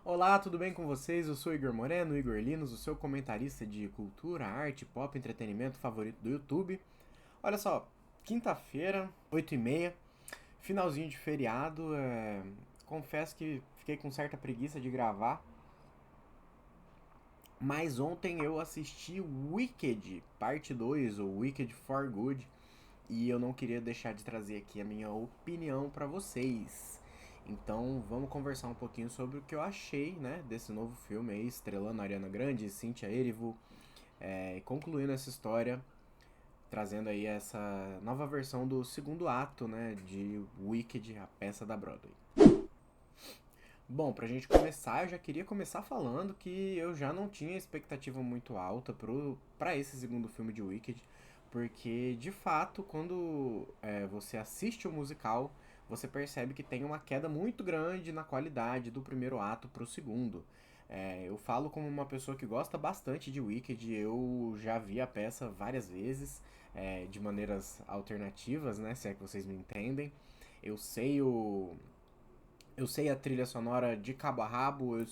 Olá, tudo bem com vocês? Eu sou Igor Moreno, Igor Linos, o seu comentarista de cultura, arte, pop, entretenimento favorito do YouTube. Olha só, quinta-feira, 8h30, finalzinho de feriado. Confesso que fiquei com certa preguiça de gravar, mas ontem eu assisti Wicked, parte 2, ou Wicked for Good, e eu não queria deixar de trazer aqui a minha opinião pra vocês. Então vamos conversar um pouquinho sobre o que eu achei, né, desse novo filme aí, estrelando a Ariana Grande, Cynthia Erivo, concluindo essa história, trazendo aí essa nova versão do segundo ato, né, de Wicked, a peça da Broadway. Bom, pra gente começar, eu já queria começar falando que eu já não tinha expectativa muito alta pra esse segundo filme de Wicked, porque de fato, quando você assiste o musical, você percebe que tem uma queda muito grande na qualidade do primeiro ato pro segundo. Eu falo como uma pessoa que gosta bastante de Wicked, eu já vi a peça várias vezes, de maneiras alternativas, né, se é que vocês me entendem. Eu sei o, eu sei a trilha sonora de cabo a rabo, eu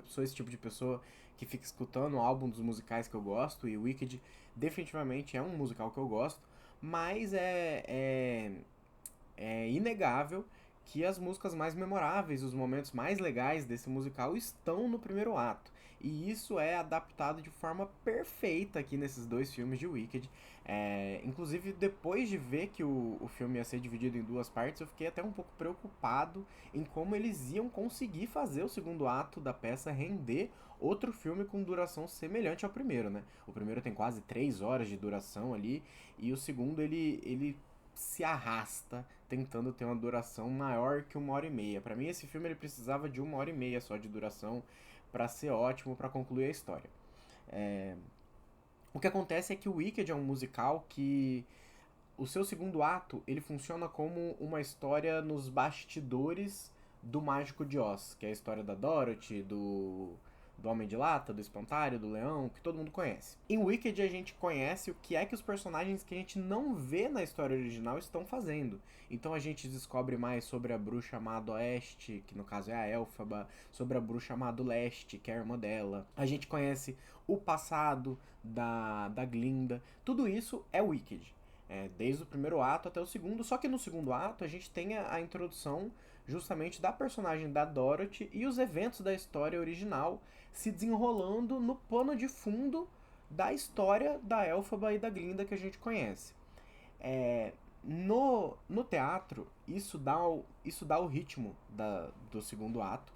sou esse tipo de pessoa que fica escutando o álbum dos musicais que eu gosto, e Wicked definitivamente é um musical que eu gosto, mas é inegável que as músicas mais memoráveis, os momentos mais legais desse musical estão no primeiro ato. E isso é adaptado de forma perfeita aqui nesses dois filmes de Wicked. Inclusive, depois de ver que o filme ia ser dividido em duas partes, eu fiquei até um pouco preocupado em como eles iam conseguir fazer o segundo ato da peça render outro filme com duração semelhante ao primeiro, né? O primeiro tem quase 3 horas de duração ali, e o segundo ele se arrasta tentando ter uma duração maior que 1h30. Pra mim, esse filme ele precisava de 1h30 só de duração pra ser ótimo, pra concluir a história. O que acontece é que o Wicked é um musical que o seu segundo ato ele funciona como uma história nos bastidores do Mágico de Oz, que é a história da Dorothy, do Homem de Lata, do Espantalho, do Leão, que todo mundo conhece. Em Wicked a gente conhece o que é que os personagens que a gente não vê na história original estão fazendo. Então a gente descobre mais sobre a bruxa amada Oeste, que no caso é a Elfaba, sobre a bruxa amada Leste, que é a irmã dela. A gente conhece o passado da Glinda. Tudo isso é Wicked. Desde o primeiro ato até o segundo, só que no segundo ato a gente tem a introdução justamente da personagem da Dorothy e os eventos da história original se desenrolando no pano de fundo da história da Elphaba e da Glinda que a gente conhece. No teatro, isso dá o ritmo do segundo ato.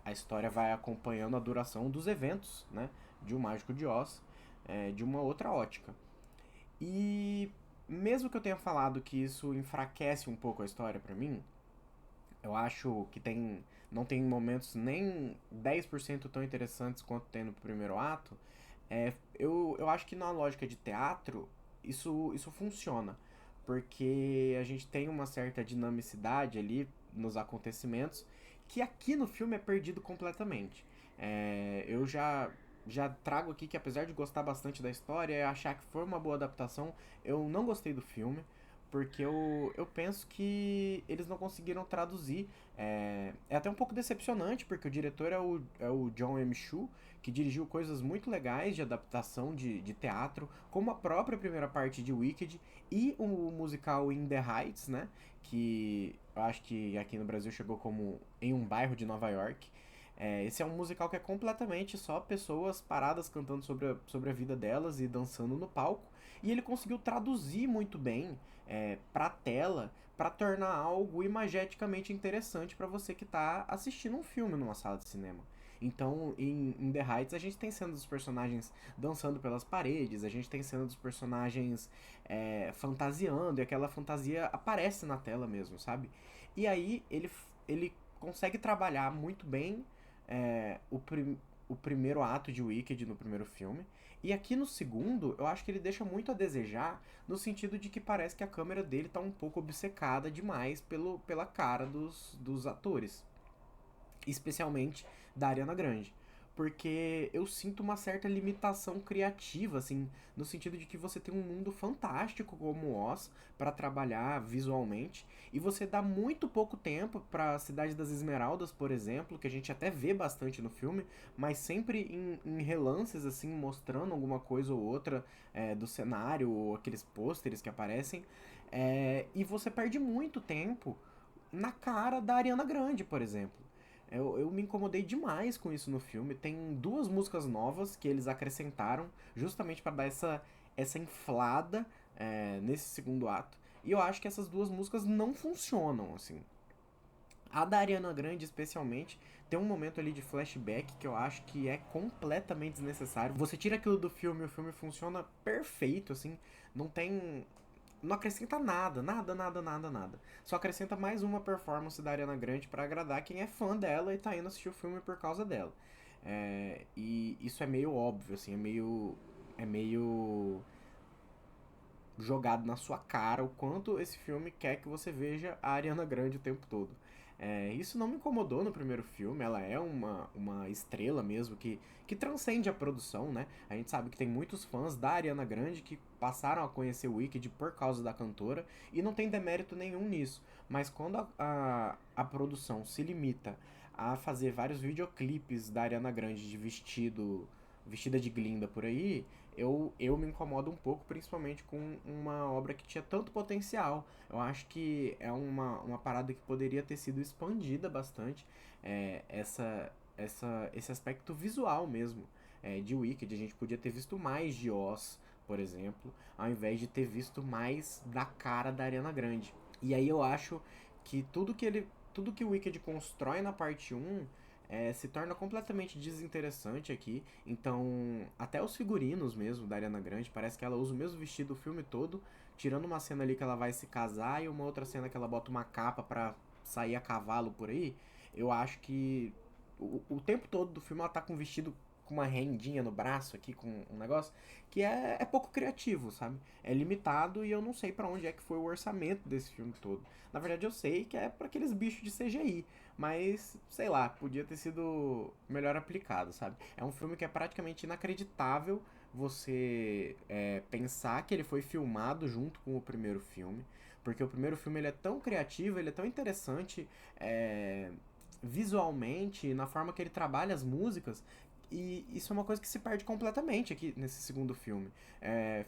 A história vai acompanhando a duração dos eventos, né, de O Mágico de Oz, de uma outra ótica. E mesmo que eu tenha falado que isso enfraquece um pouco a história pra mim, eu acho que não tem momentos nem 10% tão interessantes quanto tem no primeiro ato. Eu acho que na lógica de teatro isso funciona, porque a gente tem uma certa dinamicidade ali nos acontecimentos que aqui no filme é perdido completamente. Eu já trago aqui que apesar de gostar bastante da história e achar que foi uma boa adaptação, eu não gostei do filme, porque eu penso que eles não conseguiram traduzir. É até um pouco decepcionante, porque o diretor é o John M. Chu, que dirigiu coisas muito legais de adaptação de teatro, como a própria primeira parte de Wicked e o musical In the Heights, né? Que eu acho que aqui no Brasil chegou como Em um Bairro de Nova York. Esse é um musical que é completamente só pessoas paradas cantando sobre a vida delas e dançando no palco. E ele conseguiu traduzir muito bem pra tela para tornar algo imageticamente interessante para você que tá assistindo um filme numa sala de cinema. Então, em The Heights, a gente tem cena dos personagens dançando pelas paredes, a gente tem cena dos personagens fantasiando, e aquela fantasia aparece na tela mesmo, sabe? E aí, ele consegue trabalhar muito bem é, o, prim, o primeiro ato de Wicked no primeiro filme. E aqui no segundo, eu acho que ele deixa muito a desejar, no sentido de que parece que a câmera dele tá um pouco obcecada demais pela cara dos atores. Especialmente da Ariana Grande. porque eu sinto uma certa limitação criativa, assim, no sentido de que você tem um mundo fantástico como Oz para trabalhar visualmente, e você dá muito pouco tempo para Cidade das Esmeraldas, por exemplo, que a gente até vê bastante no filme, mas sempre em relances, assim, mostrando alguma coisa ou outra do cenário, ou aqueles pôsteres que aparecem, e você perde muito tempo na cara da Ariana Grande, por exemplo. Eu me incomodei demais com isso no filme. Tem duas músicas novas que eles acrescentaram justamente para dar essa inflada nesse segundo ato. E eu acho que essas duas músicas não funcionam, assim. A da Ariana Grande, especialmente, tem um momento ali de flashback que eu acho que é completamente desnecessário. Você tira aquilo do filme, o filme funciona perfeito, assim. Não tem. Não acrescenta nada, nada, nada, nada, nada. Só acrescenta mais uma performance da Ariana Grande pra agradar quem é fã dela e tá indo assistir o filme por causa dela. E isso é meio óbvio, assim, é meio jogado na sua cara o quanto esse filme quer que você veja a Ariana Grande o tempo todo. Isso não me incomodou no primeiro filme, ela é uma estrela mesmo que transcende a produção, né? A gente sabe que tem muitos fãs da Ariana Grande que passaram a conhecer o Wicked por causa da cantora e não tem demérito nenhum nisso. Mas quando a produção se limita a fazer vários videoclipes da Ariana Grande de vestida de Glinda por aí, eu me incomodo um pouco, principalmente com uma obra que tinha tanto potencial. Eu acho que é uma parada que poderia ter sido expandida bastante, esse aspecto visual mesmo de Wicked. A gente podia ter visto mais de Oz, por exemplo, ao invés de ter visto mais da cara da Ariana Grande. E aí eu acho que tudo que o Wicked constrói na parte um se torna completamente desinteressante aqui. Então, até os figurinos mesmo da Ariana Grande, parece que ela usa o mesmo vestido o filme todo, tirando uma cena ali que ela vai se casar e uma outra cena que ela bota uma capa pra sair a cavalo por aí. Eu acho que o tempo todo do filme ela tá com um vestido com uma rendinha no braço aqui, com um negócio, que é pouco criativo, sabe? É limitado e eu não sei pra onde é que foi o orçamento desse filme todo. Na verdade, eu sei que é pra aqueles bichos de CGI, mas, sei lá, podia ter sido melhor aplicado, sabe? É um filme que é praticamente inacreditável você pensar que ele foi filmado junto com o primeiro filme, porque o primeiro filme ele é tão criativo, ele é tão interessante visualmente, na forma que ele trabalha as músicas, e isso é uma coisa que se perde completamente aqui nesse segundo filme.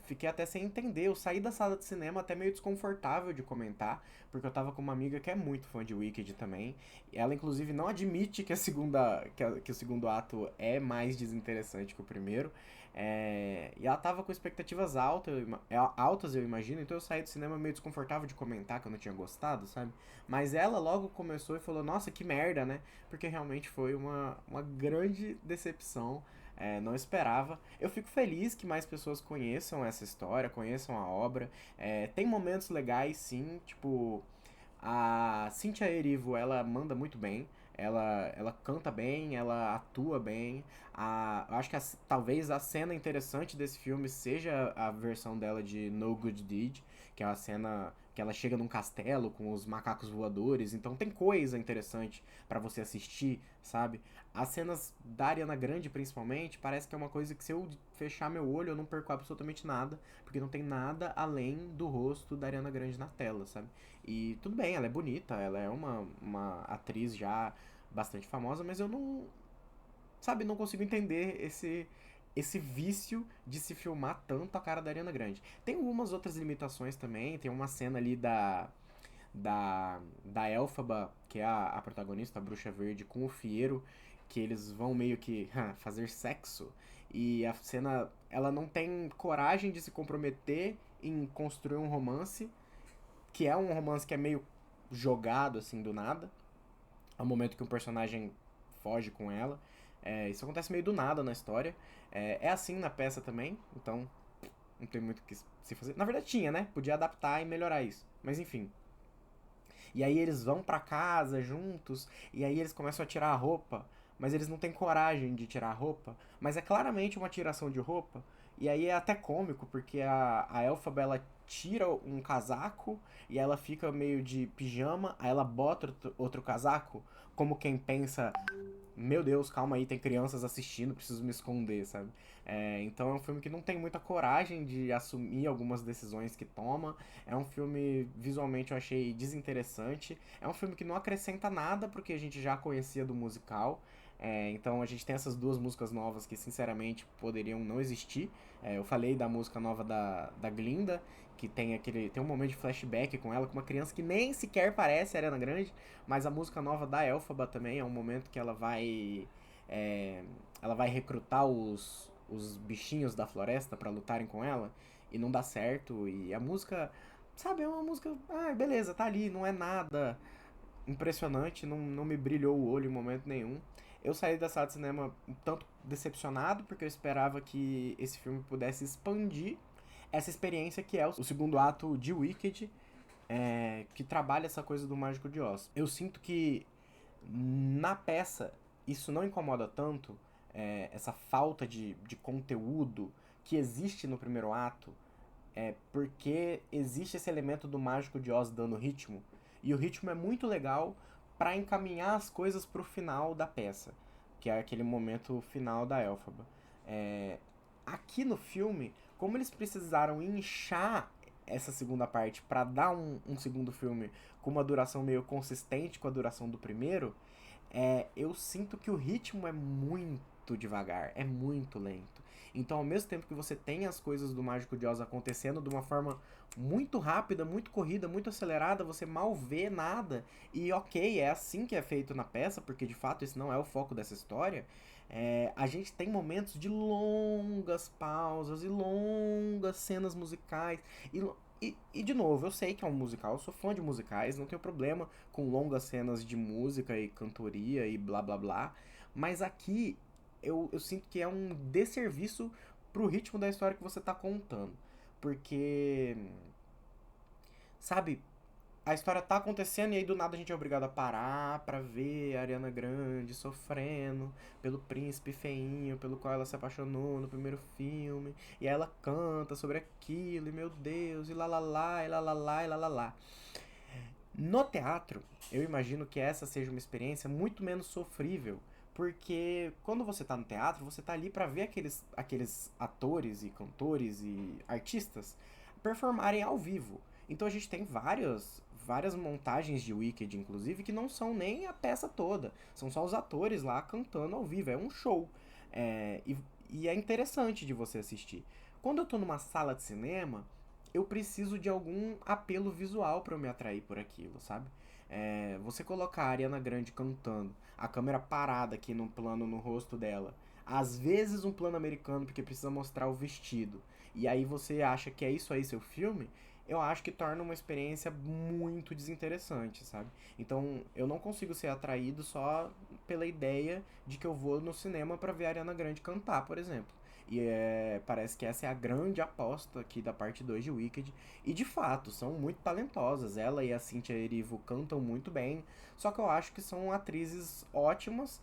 Fiquei até sem entender. Eu saí da sala de cinema até meio desconfortável de comentar, porque eu tava com uma amiga que é muito fã de Wicked também. Ela, inclusive, não admite que que o segundo ato é mais desinteressante que o primeiro. E ela tava com expectativas altas, eu imagino, então eu saí do cinema meio desconfortável de comentar que eu não tinha gostado, sabe? Mas ela logo começou e falou: Nossa, que merda, né? Porque realmente foi uma grande decepção. Não esperava. Eu fico feliz que mais pessoas conheçam essa história, conheçam a obra. Tem momentos legais, sim, tipo, a Cynthia Erivo, ela manda muito bem. Ela canta bem, ela atua bem. Eu acho que talvez a cena interessante desse filme seja a versão dela de No Good Deed, que é a cena que ela chega num castelo com os macacos voadores. Então tem coisa interessante pra você assistir, sabe? As cenas da Ariana Grande, principalmente, parece que é uma coisa que se eu fechar meu olho eu não perco absolutamente nada, porque não tem nada além do rosto da Ariana Grande na tela, sabe? E tudo bem, ela é bonita, ela é uma atriz já bastante famosa, mas eu não, sabe, não consigo entender esse vício de se filmar tanto a cara da Ariana Grande. Tem algumas outras limitações também, tem uma cena ali da Elphaba, que é a protagonista, a bruxa verde, com o Fiero, que eles vão meio que fazer sexo. E a cena, ela não tem coragem de se comprometer em construir um romance, que é um romance que é meio jogado assim do nada, ao momento que um personagem foge com ela. Isso acontece meio do nada na história. É assim na peça também, então não tem muito o que se fazer. Na verdade tinha, né? Podia adaptar e melhorar isso. Mas enfim. E aí eles vão pra casa juntos, e aí eles começam a tirar a roupa, mas eles não têm coragem de tirar a roupa. Mas é claramente uma tiração de roupa, e aí é até cômico, porque a Elphaba, ela tira um casaco, e ela fica meio de pijama, aí ela bota outro casaco, como quem pensa, meu Deus, calma aí, tem crianças assistindo, preciso me esconder, sabe? Então é um filme que não tem muita coragem de assumir algumas decisões que toma. É um filme, visualmente, eu achei desinteressante. É um filme que não acrescenta nada porque a gente já conhecia do musical. Então a gente tem essas duas músicas novas que, sinceramente, poderiam não existir. Eu falei da música nova da Glinda, que tem um momento de flashback com ela, com uma criança que nem sequer parece a Ariana Grande, mas a música nova da Elphaba também é um momento que é, ela vai recrutar os bichinhos da floresta pra lutarem com ela, e não dá certo, e a música, sabe, é uma música, beleza, tá ali, não é nada impressionante, não me brilhou o olho em momento nenhum. Eu saí da sala de cinema um tanto decepcionado, porque eu esperava que esse filme pudesse expandir essa experiência que é o segundo ato de Wicked, que trabalha essa coisa do Mágico de Oz. Eu sinto que na peça isso não incomoda tanto, essa falta de conteúdo que existe no primeiro ato, porque existe esse elemento do Mágico de Oz dando ritmo, e o ritmo é muito legal para encaminhar as coisas pro final da peça, que é aquele momento final da Elphaba. É, Aqui no filme, como eles precisaram inchar essa segunda parte para dar um segundo filme com uma duração meio consistente com a duração do primeiro, eu sinto que o ritmo é muito devagar, é muito lento. Então, ao mesmo tempo que você tem as coisas do Mágico de Oz acontecendo de uma forma muito rápida, muito corrida, muito acelerada, você mal vê nada. E ok, é assim que é feito na peça, porque de fato esse não é o foco dessa história. A gente tem momentos de longas pausas e longas cenas musicais. De novo, eu sei que é um musical, eu sou fã de musicais, não tenho problema com longas cenas de música e cantoria e blá blá blá. Mas aqui eu sinto que é um desserviço pro ritmo da história que você tá contando. Porque, sabe, a história tá acontecendo e aí do nada a gente é obrigado a parar pra ver a Ariana Grande sofrendo pelo príncipe feinho pelo qual ela se apaixonou no primeiro filme. E aí ela canta sobre aquilo, e meu Deus, e lá lá lá, e lá lá lá, e lá lá lá. No teatro, eu imagino que essa seja uma experiência muito menos sofrível, porque quando você tá no teatro, você tá ali pra ver aqueles atores e cantores e artistas performarem ao vivo. Então a gente tem várias montagens de Wicked, inclusive, que não são nem a peça toda. São só os atores lá cantando ao vivo. É um show. E é interessante de você assistir. Quando eu tô numa sala de cinema, eu preciso de algum apelo visual pra eu me atrair por aquilo, sabe? Você colocar a Ariana Grande cantando, a câmera parada aqui num plano no rosto dela, às vezes um plano americano porque precisa mostrar o vestido, e aí você acha que é isso aí seu filme, eu acho que torna uma experiência muito desinteressante, sabe? Então eu não consigo ser atraído só pela ideia de que eu vou no cinema pra ver a Ariana Grande cantar, por exemplo. E parece que essa é a grande aposta aqui da parte 2 de Wicked. E de fato, são muito talentosas. Ela e a Cynthia Erivo cantam muito bem. Só que eu acho que são atrizes ótimas,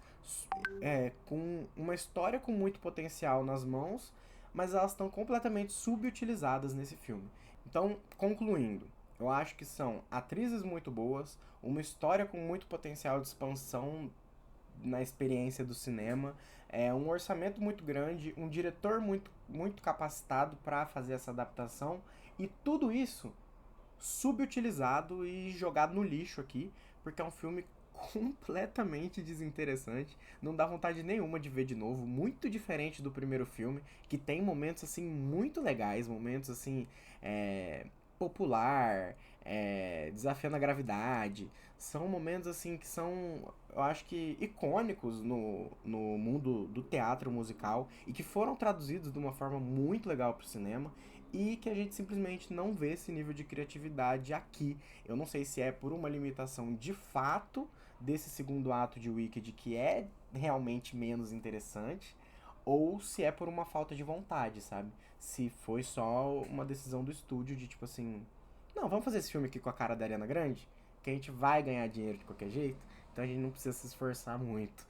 com uma história com muito potencial nas mãos, mas elas estão completamente subutilizadas nesse filme. Então, concluindo, eu acho que são atrizes muito boas, uma história com muito potencial de expansão na experiência do cinema, um orçamento muito grande, um diretor muito capacitado para fazer essa adaptação, e tudo isso subutilizado e jogado no lixo aqui, porque é um filme completamente desinteressante, não dá vontade nenhuma de ver de novo, muito diferente do primeiro filme, que tem momentos assim muito legais, momentos assim popular, desafiando a gravidade, são momentos assim que são, eu acho que icônicos no mundo do teatro musical e que foram traduzidos de uma forma muito legal para o cinema e que a gente simplesmente não vê esse nível de criatividade aqui. Eu não sei se é por uma limitação de fato desse segundo ato de Wicked, que é realmente menos interessante, ou se é por uma falta de vontade, sabe? Se foi só uma decisão do estúdio de tipo assim, não, vamos fazer esse filme aqui com a cara da Ariana Grande, que a gente vai ganhar dinheiro de qualquer jeito, então a gente não precisa se esforçar muito.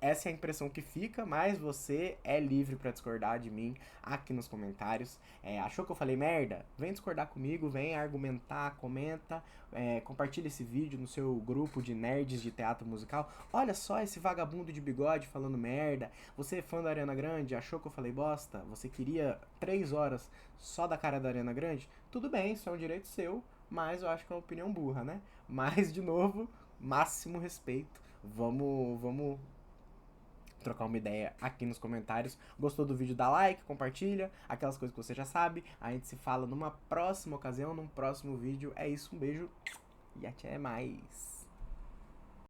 Essa é a impressão que fica, mas você é livre pra discordar de mim aqui nos comentários. Achou que eu falei merda? Vem discordar comigo, vem argumentar, comenta, compartilha esse vídeo no seu grupo de nerds de teatro musical. Olha só esse vagabundo de bigode falando merda. Você é fã da Ariana Grande? Achou que eu falei bosta? Você queria 3 horas só da cara da Ariana Grande? Tudo bem, isso é um direito seu, mas eu acho que é uma opinião burra, né? Mas, de novo, máximo respeito. Vamos trocar uma ideia aqui nos comentários. Gostou do vídeo? Dá like, compartilha, aquelas coisas que você já sabe. A gente se fala numa próxima ocasião, num próximo vídeo. É isso, um beijo e até mais.